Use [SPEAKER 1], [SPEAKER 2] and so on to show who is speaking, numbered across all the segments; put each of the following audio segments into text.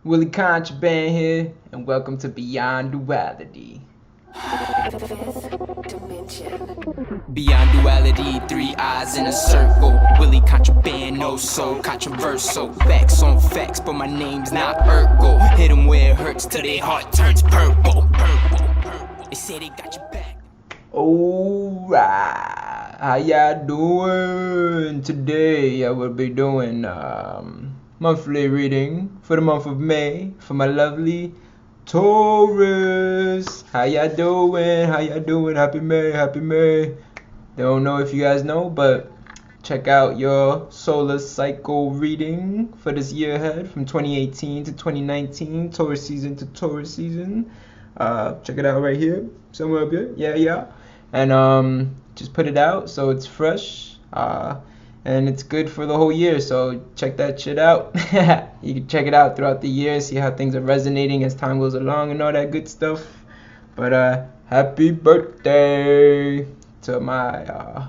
[SPEAKER 1] Willie Contraband here, and welcome to Beyond Duality.
[SPEAKER 2] Beyond duality, three eyes in a circle. Willie Contraband, no soul, controversial. Facts on facts, but my name's not Urkel. Hit 'em where it hurts till their heart turns purple. They say they got your back.
[SPEAKER 1] Alright, how y'all doing? Today I will be doing monthly reading for the month of May for my lovely Taurus. How y'all doing? How y'all doing? Happy May, happy May. Don't know if you guys know, but check out your solar cycle reading for this year ahead from 2018 to 2019, Taurus season to Taurus season. Check it out right here, somewhere up here. Yeah. And just put it out so it's fresh. And it's good for the whole year, so check that shit out. You can check it out throughout the year, see how things are resonating as time goes along and all that good stuff. But happy birthday to my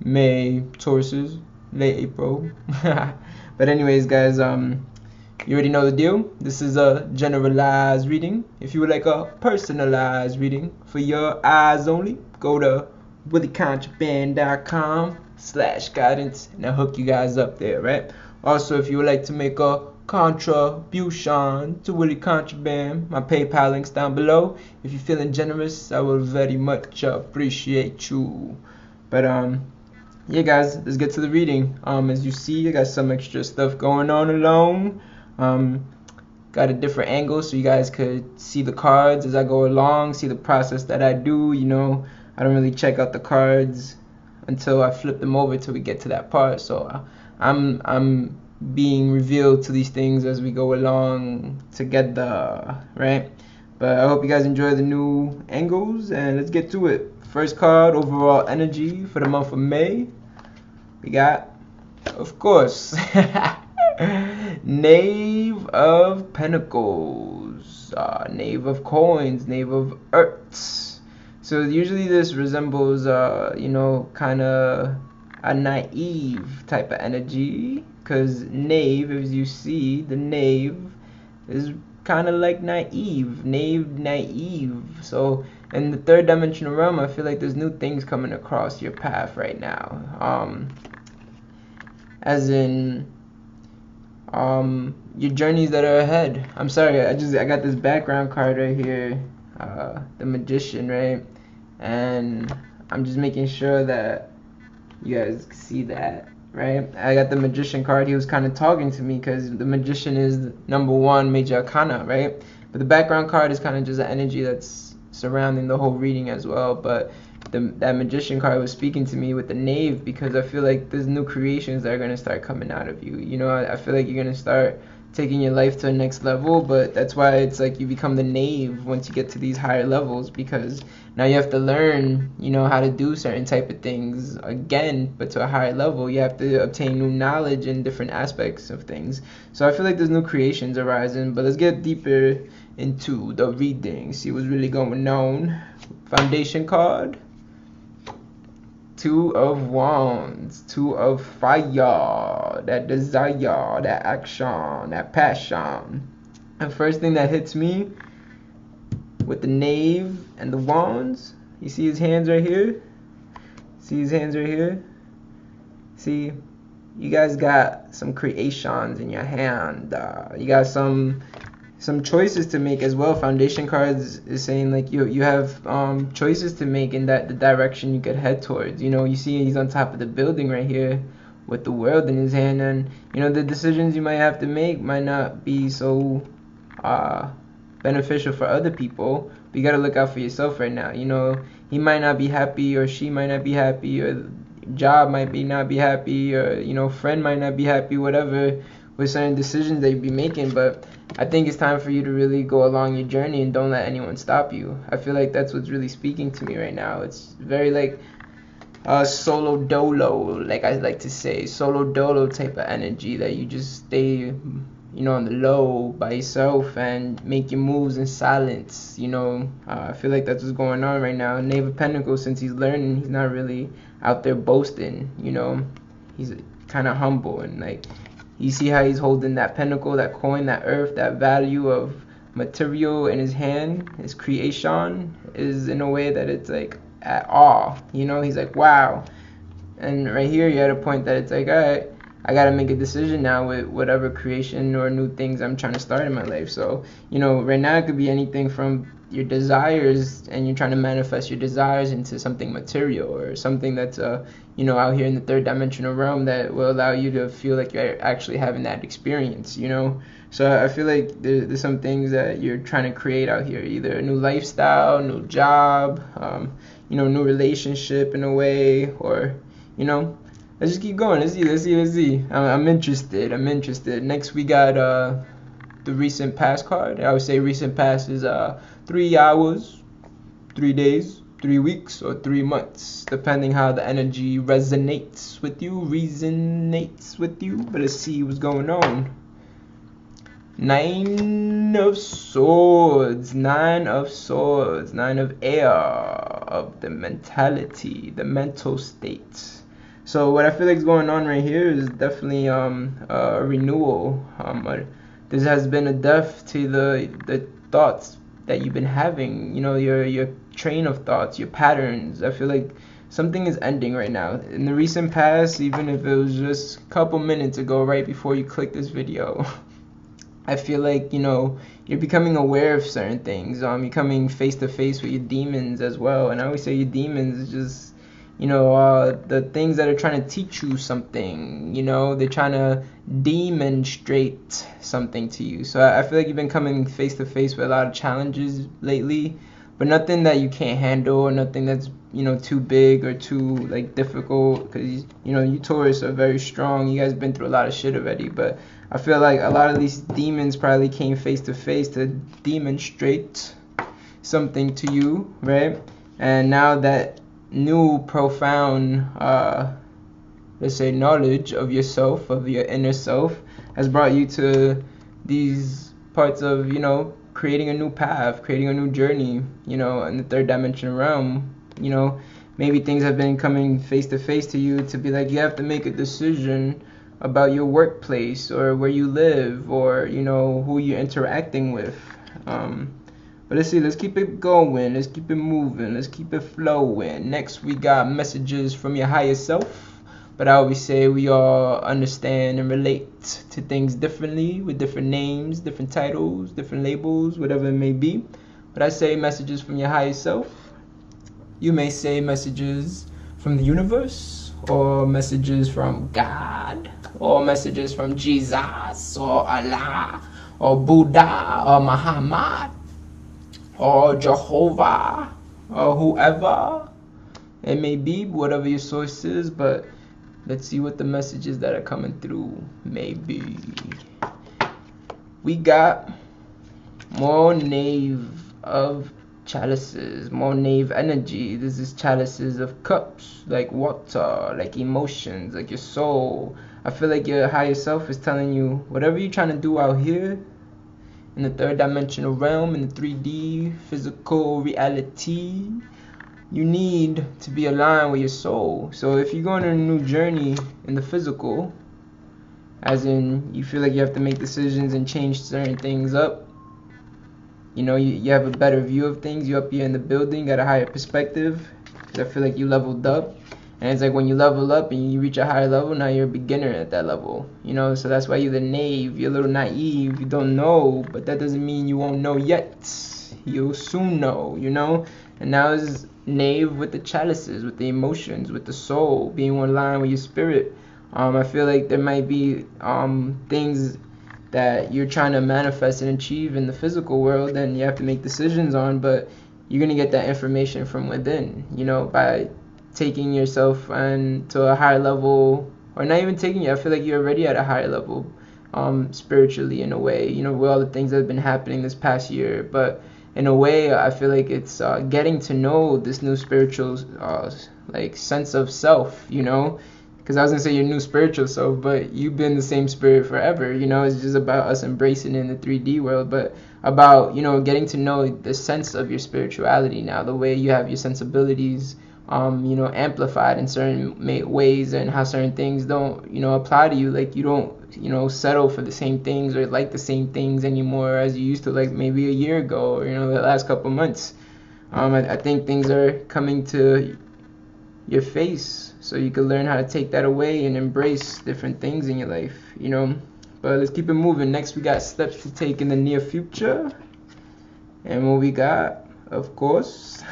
[SPEAKER 1] May Tauruses, late April. But anyways, guys, you already know the deal. This is a generalized reading. If you would like a personalized reading for your eyes only, go to willycontraband.com/guidance and I'll hook you guys up there, right? Also, if you would like to make a contribution to Willie Contraband, my PayPal link's down below. If you're feeling generous, I will very much appreciate you. But yeah, guys, let's get to the reading. As you see, I got some extra stuff going on along. Got a different angle so you guys could see the cards as I go along, see the process that I do. You know, I don't really check out the cards until I flip them over till we get to that part. So I'm being revealed to these things as we go along together, right? But I hope you guys enjoy the new angles, and let's get to it. First card, overall energy for the month of May. We got, of course, Knave of Pentacles, Knave of Coins, Knave of Earths. So usually this resembles, kind of a naive type of energy, because Knave, as you see, the Knave is kind of like naive. So in the third dimensional realm, I feel like there's new things coming across your path right now. As in your journeys that are ahead. I'm sorry, I got this background card right here, the Magician, right? And I'm just making sure that you guys see that, right? I got the Magician card. He was kind of talking to me because the Magician is number one major arcana, right? But the background card is kind of just an energy that's surrounding the whole reading as well. But that Magician card was speaking to me with the Knave, because I feel like there's new creations that are going to start coming out of you. You know, I feel like you're going to start taking your life to the next level, but that's why it's like you become the Knave once you get to these higher levels, because now you have to learn, how to do certain type of things again, but to a higher level. You have to obtain new knowledge in different aspects of things. So I feel like there's new creations arising, but let's get deeper into the reading, see what's really going on. Foundation card, Two of Wands, Two of Fire, that desire, that action, that passion. The first thing that hits me with the Knave and the Wands, you see his hands right here? See, you guys got some creations in your hand. You got some choices to make as well. Foundation cards is saying like you have choices to make in the direction you could head towards. You see he's on top of the building right here with the world in his hand, and the decisions you might have to make might not be so beneficial for other people, but you got to look out for yourself right now. He might not be happy, or she might not be happy, or job might not be happy, or friend might not be happy, whatever, with certain decisions that you be making. But I think it's time for you to really go along your journey and don't let anyone stop you. I feel like that's what's really speaking to me right now. It's very like solo dolo, like I like to say, solo dolo type of energy, that you just stay on the low by yourself and make your moves in silence. I feel like that's what's going on right now. Knave of Pentacles, since he's learning, he's not really out there boasting. He's kind of humble, and like You see how he's holding that pentacle, that coin, that earth, that value of material in his hand. His creation is in a way that it's like at awe. You know, he's like, wow. And right here, you're at a point that it's like, all right, I gotta make a decision now with whatever creation or new things I'm trying to start in my life. So, you know, right now it could be anything from your desires, and you're trying to manifest your desires into something material, or something that's you know, out here in the third dimensional realm that will allow you to feel like you're actually having that experience, you know. So I feel like there's some things that you're trying to create out here, either a new lifestyle, new job, you know, new relationship in a way, or, you know, let's just keep going. Let's see. I'm interested. Next we got the recent past card. I would say recent past is 3 hours, 3 days, 3 weeks, or 3 months, depending how the energy resonates with you. But let's see what's going on. 9 of Swords, 9 of air, of the mentality, the mental state. So what I feel like is going on right here is definitely a renewal. This has been a death to the thoughts that you've been having, you know, your train of thoughts, your patterns. I feel like something is ending right now. In the recent past, even if it was just a couple minutes ago, right before you click this video, I feel like, you know, you're becoming aware of certain things. You're coming face to face with your demons as well. And I always say your demons is just, you know, the things that are trying to teach you something, you know, they're trying to demonstrate something to you. So I feel like you've been coming face to face with a lot of challenges lately, but nothing that you can't handle, or nothing that's, you know, too big or too like difficult, because, you know, you Taurus are very strong. You guys been through a lot of shit already, but I feel like a lot of these demons probably came face to face to demonstrate something to you, right? And now that new profound let's say knowledge of yourself, of your inner self, has brought you to these parts of, you know, creating a new path, creating a new journey, you know, in the third dimension realm. You know, maybe things have been coming face to face to you to be like, you have to make a decision about your workplace, or where you live, or, you know, who you're interacting with. But let's see, let's keep it going, let's keep it moving, let's keep it flowing. Next we got messages from your higher self. But I always say we all understand and relate to things differently, with different names, different titles, different labels, whatever it may be. But I say messages from your higher self. You may say messages from the universe, or messages from God, or messages from Jesus, or Allah, or Buddha, or Muhammad, or Jehovah, or whoever it may be, whatever your source is. But let's see what the messages that are coming through may be. We got more Knave of Chalices, more Knave energy. This is Chalices of Cups, like water, like emotions, like your soul. I feel like your higher self is telling you, whatever you're trying to do out here in the third dimensional realm, in the 3D physical reality, you need to be aligned with your soul. So if you're going on a new journey in the physical, as in you feel like you have to make decisions and change certain things up, you know, you have a better view of things, you're up here in the building, got a higher perspective, because I feel like you leveled up. And it's like when you level up and you reach a higher level, now you're a beginner at that level, you know. So that's why you're the knave, you're a little naive, you don't know, but that doesn't mean you won't know yet. You'll soon know, you know. And now is knave with the chalices, with the emotions, with the soul, being one line with your spirit. I feel like there might be things that you're trying to manifest and achieve in the physical world, and you have to make decisions on, but you're going to get that information from within, you know, by taking yourself and to a higher level, or not even taking you. I feel like you're already at a higher level spiritually, in a way, you know, with all the things that have been happening this past year. But in a way, I feel like it's getting to know this new spiritual like sense of self, you know, because I was gonna say your new spiritual self, but you've been the same spirit forever, you know. It's just about us embracing it in the 3D world, but about, you know, getting to know the sense of your spirituality now, the way you have your sensibilities amplified in certain ways, and how certain things don't, apply to you. Like you don't, settle for the same things or like the same things anymore as you used to, like maybe a year ago, or, the last couple months. I think things are coming to your face, so you can learn how to take that away and embrace different things in your life. But let's keep it moving. Next, we got steps to take in the near future. And what we got, of course.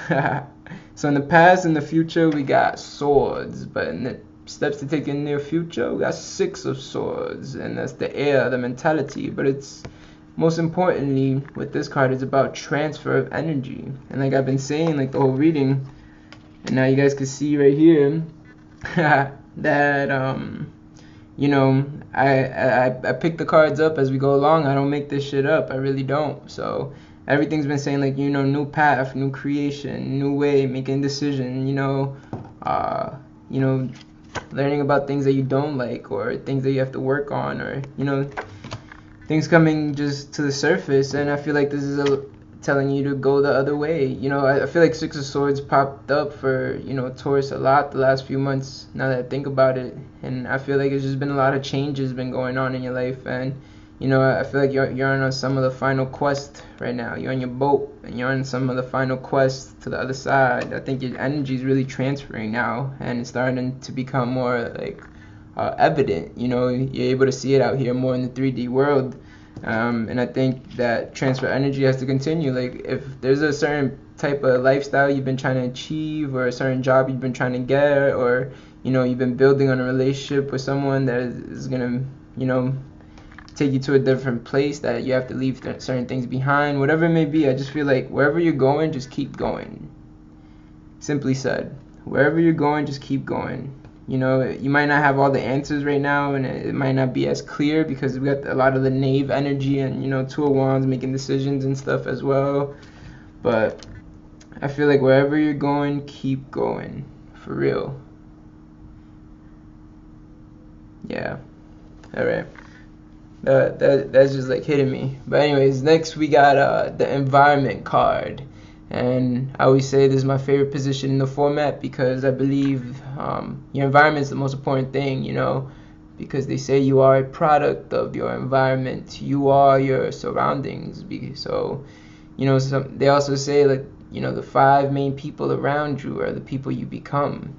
[SPEAKER 1] So in the past and the future, we got swords. But in the steps to take in the near future, we got 6 of swords. And that's the air, the mentality. But it's, most importantly, with this card, it's about transfer of energy. And like I've been saying, like the whole reading, and now you guys can see right here, that, I pick the cards up as we go along. I don't make this shit up. I really don't. So everything's been saying, like, new path, new creation, new way, making decision, learning about things that you don't like, or things that you have to work on, or, things coming just to the surface. And I feel like this is telling you to go the other way. I feel like 6 of Swords popped up for, Taurus a lot the last few months, now that I think about it. And I feel like it's just been a lot of changes been going on in your life. And, I feel like you're on some of the final quest right now. You're on your boat, and you're on some of the final quest to the other side. I think your energy is really transferring now, and it's starting to become more, like, evident. You're able to see it out here more in the 3D world. And I think that transfer energy has to continue. Like, if there's a certain type of lifestyle you've been trying to achieve, or a certain job you've been trying to get, or, you've been building on a relationship with someone that is gonna, take you to a different place, that you have to leave certain things behind, whatever it may be. I just feel like wherever you're going, just keep going. Simply said, wherever you're going, just keep going. You might not have all the answers right now, and it might not be as clear, because we got a lot of the knave energy, and 2 of Wands making decisions and stuff as well. But I feel like wherever you're going, keep going, for real. Yeah. All right. That's just like hitting me. But anyways, next we got the environment card. And I always say this is my favorite position in the format, because I believe your environment is the most important thing, because they say you are a product of your environment. You are your surroundings. So, they also say, like, the 5 main people around you are the people you become,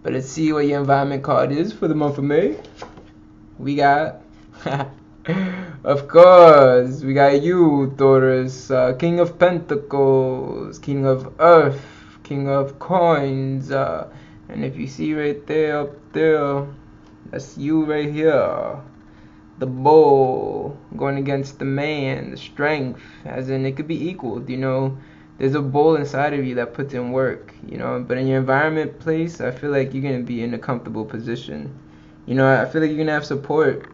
[SPEAKER 1] But let's see what your environment card is for the month of May. We got, of course, we got you, Taurus, King of Pentacles, King of Earth, King of Coins, and if you see right there, up there, that's you right here. The bull going against the man, the strength, as in it could be equal. There's a bull inside of you that puts in work, but in your environment place, I feel like you're going to be in a comfortable position. I feel like you're going to have support.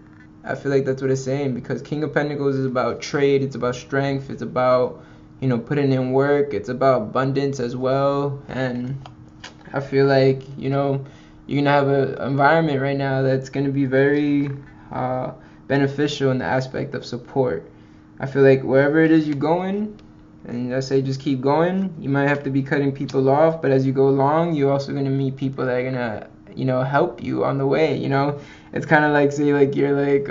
[SPEAKER 1] I feel like that's what it's saying, because King of Pentacles is about trade, it's about strength, it's about, putting in work, it's about abundance as well. And I feel like, you're going to have an environment right now that's going to be very beneficial in the aspect of support. I feel like wherever it is you're going, and I say just keep going, you might have to be cutting people off, but as you go along, you're also going to meet people that are going to help you on the way. It's kind of like, say, like you're like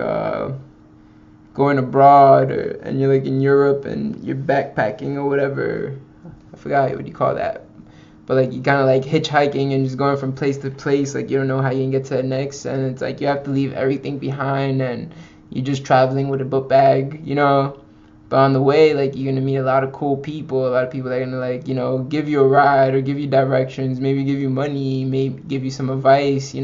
[SPEAKER 1] going abroad, and you're like in Europe, and you're backpacking or whatever. I forgot what you call that, but like you kind of like hitchhiking and just going from place to place. Like you don't know how you can get to the next, and it's like you have to leave everything behind, and you're just traveling with a book bag, But on the way, like, you're gonna meet a lot of cool people, a lot of people that are gonna, like, give you a ride, or give you directions, maybe give you money, maybe give you some advice,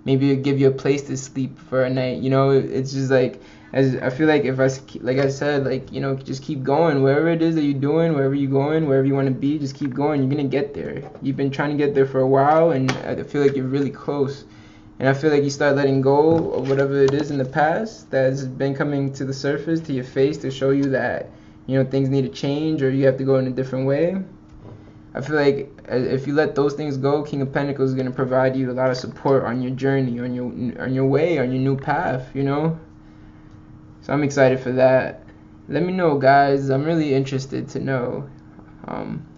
[SPEAKER 1] maybe give you a place to sleep for a night. It's just like, as I feel like, if like I said, like, just keep going. Wherever it is that you're doing, wherever you're going, wherever you want to be, just keep going. You're gonna get there. You've been trying to get there for a while, and I feel like you're really close. And I feel like you start letting go of whatever it is in the past that's been coming to the surface, to your face, to show you that, things need to change, or you have to go in a different way. I feel like if you let those things go, King of Pentacles is going to provide you a lot of support on your journey, on your way, on your new path, So I'm excited for that. Let me know, guys. I'm really interested to know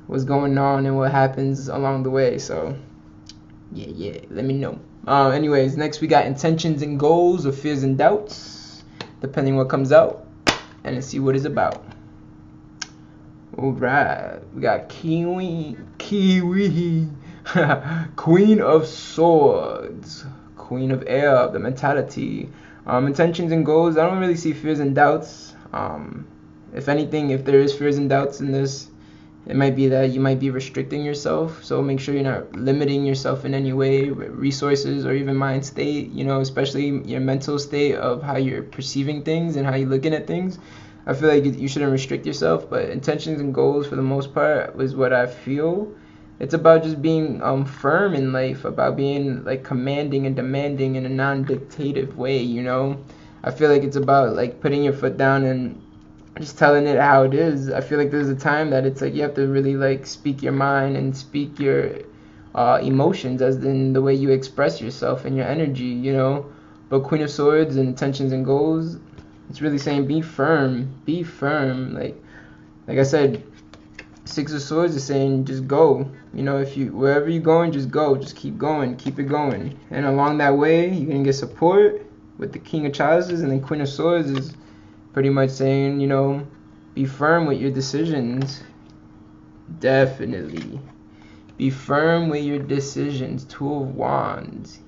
[SPEAKER 1] what's going on and what happens along the way. So yeah, let me know. Anyways, next we got intentions and goals or fears and doubts, depending what comes out, and let's see what it's about. All right, we got Kiwi, Queen of Swords, Queen of Air, the mentality. Intentions and goals, I don't really see fears and doubts. If anything, if there is fears and doubts in this, it might be that you might be restricting yourself. So make sure you're not limiting yourself in any way, resources or even mind state, especially your mental state of how you're perceiving things and how you're looking at things. I feel like you shouldn't restrict yourself, but intentions and goals for the most part was what I feel. It's about just being firm in life, about being like commanding and demanding in a non-dictative way, I feel like it's about like putting your foot down and just telling it how it is. I feel like there's a time that it's like you have to really like speak your mind and speak your emotions, as in the way you express yourself and your energy, But Queen of Swords and intentions and goals, it's really saying be firm. Like I said, Six of Swords is saying just go. If you wherever you're going, just go. Just keep going, keep it going. And along that way, you're gonna get support with the King of Chalices, and then Queen of Swords is pretty much saying, be firm with your decisions. Definitely. Be firm with your decisions. Two of Wands.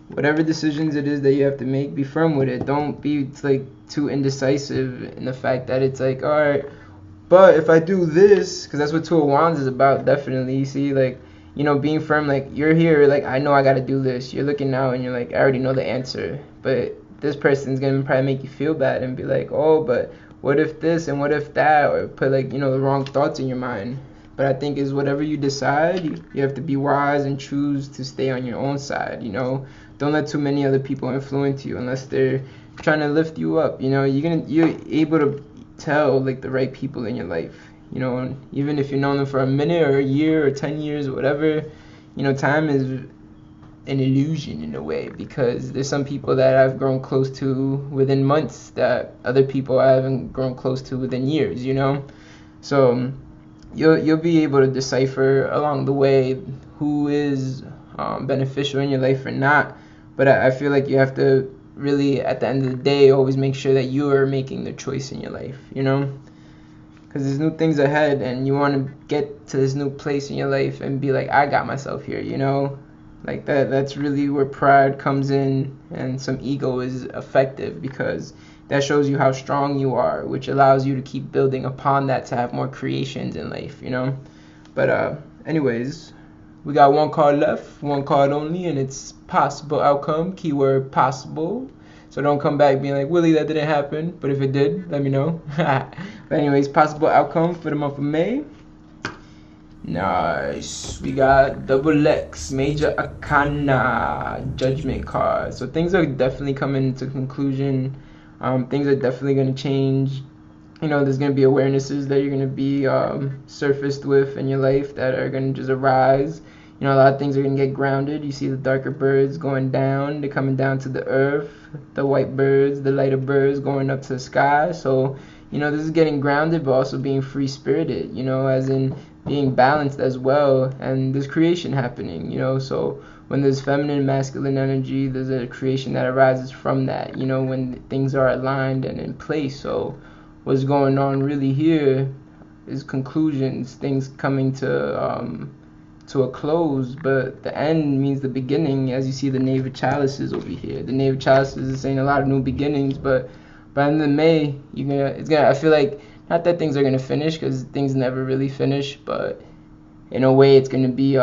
[SPEAKER 1] Whatever decisions it is that you have to make, be firm with it. Don't be like too indecisive in the fact that it's like, all right, but if I do this, because that's what Two of Wands is about, definitely. You see, like, being firm, like, you're here, like, I know I got to do this. You're looking now and you're like, I already know the answer. But this person's going to probably make you feel bad and be like, oh, but what if this and what if that? Or put, like, the wrong thoughts in your mind. But I think is whatever you decide, you have to be wise and choose to stay on your own side, Don't let too many other people influence you unless they're trying to lift you up, You're able to tell like the right people in your life, even if you've known them for a minute or a year or 10 years or whatever, time is an illusion in a way, because there's some people that I've grown close to within months that other people I haven't grown close to within years, So you'll be able to decipher along the way who is beneficial in your life or not. But I feel like you have to really, at the end of the day, always make sure that you are making the choice in your life, because there's new things ahead and you want to get to this new place in your life and be like, I got myself here, like that's really where pride comes in, and some ego is effective, because that shows you how strong you are, which allows you to keep building upon that to have more creations in life, But anyways, we got one card left, one card only, and it's possible outcome, keyword possible. So don't come back being like, Willie, that didn't happen. But if it did, let me know. But anyways, possible outcome for the month of May. Nice. We got double X, Major Arcana, Judgment card. So things are definitely coming to conclusion. Things are definitely going to change. There's going to be awarenesses that you're going to be surfaced with in your life that are going to just arise. A lot of things are going to get grounded. You see the darker birds going down. They're coming down to the earth. The white birds, the lighter birds going up to the sky. So, this is getting grounded, but also being free-spirited, as in being balanced as well. And there's creation happening, So when there's feminine and masculine energy, there's a creation that arises from that, when things are aligned and in place. So what's going on really here is conclusions, things coming to a close, but the end means the beginning. As you see the Knave of Chalices over here, the Knave of Chalices is saying a lot of new beginnings, but by the end of May, I feel like, not that things are gonna finish, because things never really finish, but in a way it's gonna be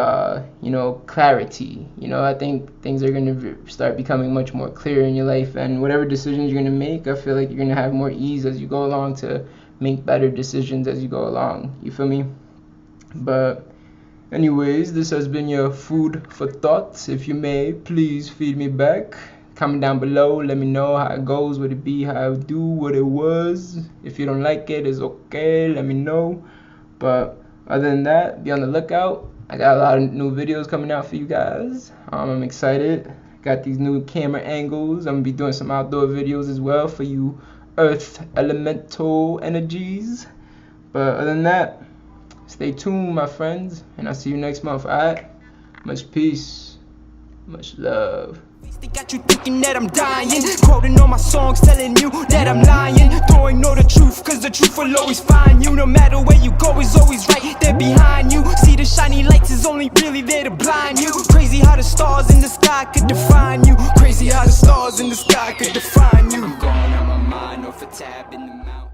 [SPEAKER 1] clarity. I think things are gonna start becoming much more clear in your life, and whatever decisions you're gonna make, I feel like you're gonna have more ease as you go along to make better decisions as you go along. You feel me? But anyways, this has been your food for thought. If you may, please feed me back. Comment down below, let me know how it goes, what it be, how it do, what it was. If you don't like it, it's okay, let me know. But other than that, be on the lookout. I got a lot of new videos coming out for you guys. I'm excited. Got these new camera angles. I'm gonna be doing some outdoor videos as well for you earth elemental energies. But other than that, Stay tuned, my friends, and I'll see you next month. Alright? Much peace, much love.
[SPEAKER 2] They got you thinking that I'm dying, quoting all my songs, telling you that I'm lying. Though I know the truth, cause the truth will always find you. No matter where you go, is always right there behind you. See the shiny lights is only really there to blind you. Crazy how the stars in the sky could define you. Crazy how the stars in the sky could define you. I'm going on my mind off a tab in the mountain.